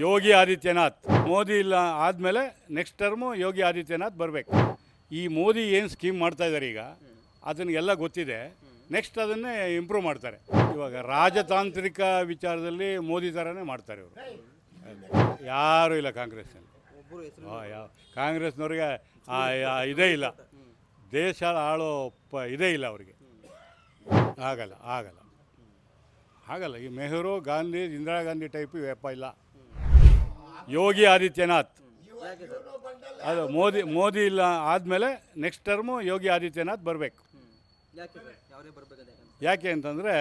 ಯೋಗಿ ಆದಿತ್ಯನಾಥ್. ಮೋದಿ ಇಲ್ಲ ಆದಮೇಲೆ next term Yogi Adityanath ಬರಬೇಕು. ಈ ಮೋದಿ ಏನು ಸ್ಕೀಮ್ ಮಾಡ್ತಾ ಇದ್ದಾರೆ ಈಗ ಅದನ್ನೆಲ್ಲ ಗೊತ್ತಿದೆ. ನೆಕ್ಸ್ಟ್ ಅದನ್ನೇ ಇಂಪ್ರೂವ್ ಮಾಡ್ತಾರೆ. ಇವಾಗ ರಾಜತಾಂತ್ರಿಕ ವಿಚಾರದಲ್ಲಿ ಮೋದಿ ಥರನೇ ಮಾಡ್ತಾರೆ ಇವರು. ಯಾರೂ ಇಲ್ಲ ಕಾಂಗ್ರೆಸ್ನಲ್ಲಿ. ಯಾವ ಕಾಂಗ್ರೆಸ್ನವ್ರಿಗೆ ಇದೇ ಇಲ್ಲ, ದೇಶ ಆಳೋ ಇದೇ ಇಲ್ಲ ಅವ್ರಿಗೆ. ಆಗಲ್ಲ ಆಗಲ್ಲ ಆಗಲ್ಲ. ಈ ನೆಹರು, ಗಾಂಧಿ, ಇಂದಿರಾ ಗಾಂಧಿ ಟೈಪ್ ವ್ಯಾಪ ಇಲ್ಲ. ಯೋಗಿ ಆದಿತ್ಯನಾಥ್. ಅದು ಮೋದಿ ಇಲ್ಲ ಆದಮೇಲೆ ನೆಕ್ಸ್ಟ್ ಟರ್ಮು ಯೋಗಿ ಆದಿತ್ಯನಾಥ್ ಬರಬೇಕು. ಯಾಕೆ ಅಂತಂದರೆ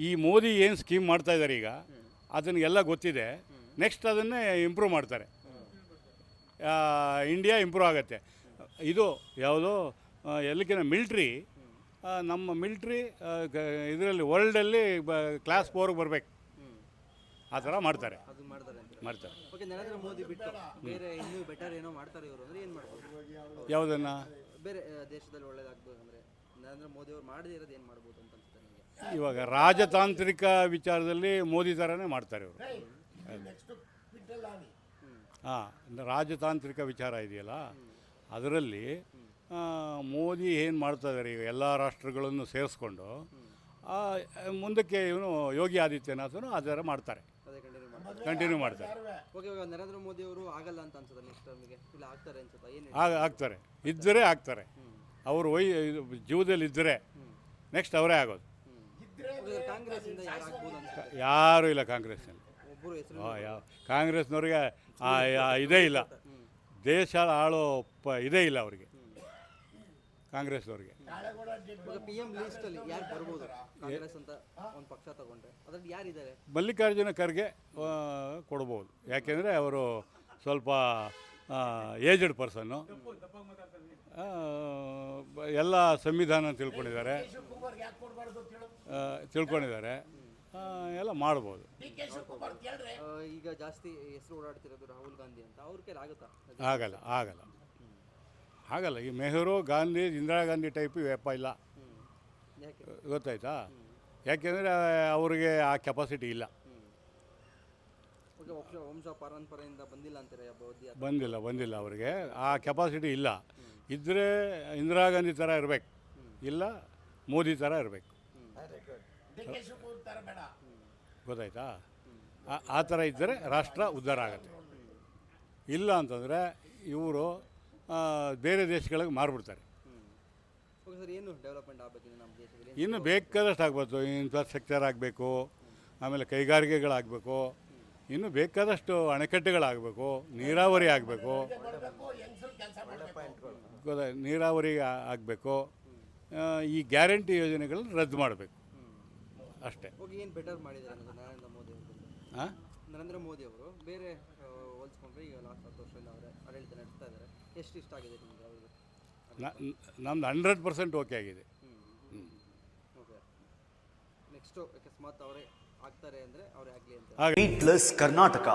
ಈ ಮೋದಿ ಏನು ಸ್ಕೀಮ್ ಮಾಡ್ತಾ ಇದ್ದಾರೆ ಈಗ ಅದನ್ನೆಲ್ಲ ಗೊತ್ತಿದೆ. ನೆಕ್ಸ್ಟ್ ಅದನ್ನೇ ಇಂಪ್ರೂವ್ ಮಾಡ್ತಾರೆ. ಇಂಡಿಯಾ ಇಂಪ್ರೂವ್ ಆಗುತ್ತೆ. ಇದು ಯಾವುದೋ ಎಲ್ಲಿಗಿನ ಮಿಲ್ಟ್ರಿ, ನಮ್ಮ ಮಿಲ್ಟ್ರಿ ಇದರಲ್ಲಿ ವರ್ಲ್ಡಲ್ಲಿ ಕ್ಲಾಸ್ 4ಗೆ ಬರಬೇಕು. ಆ ಥರ ಮಾಡ್ತಾರೆ. ಓಕೆ, ನರೇಂದ್ರ ಮೋದಿ ಬಿಟ್ಟು ಬೇರೆ ಇನ್ನೂ ಬೆಟರ್ ಏನೋ ಮಾಡ್ತಾರೆ ಇವರು ಅಂದರೆ ಏನು ಮಾಡ್ಬೋದು? ಯಾವುದನ್ನು ಬೇರೆ ದೇಶದಲ್ಲಿ ಒಳ್ಳೇದಾಗ್ಬೋದು ಅಂದರೆ ನರೇಂದ್ರ ಮೋದಿ ಅವರು ಮಾಡದೇ ಇರೋದು ಏನು ಮಾಡ್ಬೋದು ಅಂತ ಅನ್ಸುತ್ತೆ ನಿಮಗೆ? ಇವಾಗ ರಾಜತಾಂತ್ರಿಕ ವಿಚಾರದಲ್ಲಿ ಮೋದಿ ಥರನೇ ಮಾಡ್ತಾರೆ ಇವರು. ರಾಜತಾಂತ್ರಿಕ ವಿಚಾರ ಇದೆಯಲ್ಲ ಅದರಲ್ಲಿ ಮೋದಿ ಏನು ಮಾಡ್ತಾ ಇದ್ದಾರೆ ಈಗ ಎಲ್ಲ ರಾಷ್ಟ್ರಗಳನ್ನು ಸೇರಿಸ್ಕೊಂಡು ಮುಂದಕ್ಕೆ ಇವನು ಯೋಗಿ ಆದಿತ್ಯನಾಥನು ಅದರ ಮಾಡ್ತಾರೆ, ಕಂಟಿನ್ಯೂ ಮಾಡ್ತಾರೆ. ಓಕೆ, ಇವಾಗ ನರೇಂದ್ರ ಮೋದಿ ಅವರು ಆಗಲ್ಲ ಅಂತ ಅನ್ಸುತ್ತೆ ನೆಕ್ಸ್ಟ್ ಟರ್ಮಿಗೆ, ಇಲ್ಲ ಆಗ್ತಾರೆ ಅನ್ಸುತ್ತಾ? ಏನು ಆಗ್ತಾರೆ, ಇದ್ದರೆ ಆಗ್ತಾರೆ. ಅವರು ಜೀವದಲ್ಲಿ ಇದ್ದರೆ ನೆಕ್ಸ್ಟ್ ಅವರೇ ಆಗೋದು. ಕಾಂಗ್ರೆಸ್ಸಿಂದ ಯಾರು ಆಗ್ಬೋದು ಅಂತ? ಯಾರೂ ಇಲ್ಲ ಕಾಂಗ್ರೆಸ್ನಲ್ಲಿ. ಒಬ್ಬರು ಹೆಸರು ಯಾವ ಕಾಂಗ್ರೆಸ್ನವ್ರಿಗೆ ಇದೇ ಇಲ್ಲ, ದೇಶ ಆಳೋ ಇದೇ ಇಲ್ಲ ಅವರಿಗೆ, ಕಾಂಗ್ರೆಸ್ನವ್ರಿಗೆ. PM ಲಿಸ್ಟಲ್ಲಿ ಯಾರು ಬರ್ಬೋದು ಕಾಂಗ್ರೆಸ್ ಅಂತ ಒಂದು ಪಕ್ಷ ತಗೊಂಡ್ರೆ ಅದ್ರಲ್ಲಿ ಯಾರಿದ್ದಾರೆ? ಮಲ್ಲಿಕಾರ್ಜುನ ಖರ್ಗೆ ಕೊಡ್ಬೋದು. ಯಾಕೆಂದರೆ ಅವರು ಸ್ವಲ್ಪ ಏಜ್ಡ್ ಪರ್ಸನ್ನು, ಎಲ್ಲ ಸಂವಿಧಾನ ತಿಳ್ಕೊಂಡಿದ್ದಾರೆ, ಎಲ್ಲ ಮಾಡ್ಬೋದು. ಈಗ ಜಾಸ್ತಿ ಹೆಸರು ಓಡಾಡ್ತಿರೋದು ರಾಹುಲ್ ಗಾಂಧಿ ಅಂತ, ಅವ್ರ ಕೈಲಿ ಆಗುತ್ತಾ? ಆಗಲ್ಲ ಆಗಲ್ಲ ಆಗಲ್ಲ. ಈ ನೆಹರು, ಗಾಂಧಿ, ಇಂದಿರಾ ಗಾಂಧಿ ಟೈಪ್ ವ್ಯಾಪ ಇಲ್ಲ. ಗೊತ್ತಾಯ್ತಾ? ಯಾಕೆಂದರೆ ಅವರಿಗೆ ಆ ಕೆಪಾಸಿಟಿ ಇಲ್ಲ. ವಂಶ ಪರಂಪರೆಯಿಂದ ಬಂದಿಲ್ಲ ಅಂತಾರೆ. ಬಂದಿಲ್ಲ ಅವರಿಗೆ ಆ ಕೆಪಾಸಿಟಿ ಇಲ್ಲ. ಇದ್ದರೆ ಇಂದಿರಾ ಗಾಂಧಿ ಥರ ಇರಬೇಕು, ಇಲ್ಲ ಮೋದಿ ಥರ ಇರಬೇಕು. ಗೊತ್ತಾಯ್ತಾ? ಆ ಥರ ಇದ್ದರೆ ರಾಷ್ಟ್ರ ಉದ್ಧಾರ ಆಗುತ್ತೆ. ಇಲ್ಲ ಅಂತಂದರೆ ಇವರು ಬೇರೆ ದೇಶಗಳಿಗೆ ಮಾರ್ಬಿಡ್ತಾರೆ. ಏನು ಡೆವಲಪ್ಮೆಂಟ್ ಆಗಬೇಕು ನಮ್ಮ ದೇಶದಲ್ಲಿ? ಇನ್ನು ಬೇಕಾದಷ್ಟು ಆಗ್ಬೋದು. ಇನ್ಫ್ರಾಸ್ಟ್ರಕ್ಚರ್ ಆಗಬೇಕು, ಆಮೇಲೆ ಕೈಗಾರಿಕೆಗಳಾಗಬೇಕು, ಇನ್ನು ಬೇಕಾದಷ್ಟು ಅಣೆಕಟ್ಟುಗಳಾಗಬೇಕು, ನೀರಾವರಿ ಆಗಬೇಕು, ನೀರಾವರಿ ಆಗಬೇಕು. ಈ ಗ್ಯಾರಂಟಿ ಯೋಜನೆಗಳನ್ನು ರದ್ದು ಮಾಡಬೇಕು ಅಷ್ಟೇ. ಏನು ಬೆಟರ್ ಮಾಡಿದ್ದಾರೆ ನರೇಂದ್ರ ಮೋದಿ ಅವರು ಬೇರೆ ಹೋಲಿಸ್ಕೊಂಡ್ರೆ ಈಗ ಲಾಸ್ಟ್ 10 ವರ್ಷದಿಂದ ಅವರೇ ಆಡಳಿತ ನಡೆಸ್ತಾ ಇದ್ದಾರೆ. ಎಷ್ಟು ಇಷ್ಟ ಆಗಿದೆ ನಿಮಗೆ ಅವ್ರಿಗೆ? ನಮ್ದು 100% ಓಕೆ ಆಗಿದೆ. ಓಕೆ, ನೆಕ್ಸ್ಟು ಅಕಸ್ಮಾತ್ ಅವರೇ ಆಗ್ತಾರೆ ಅಂದರೆ ಅವರೇ ಆಗಲಿ ಅಂತ. ಕರ್ನಾಟಕ.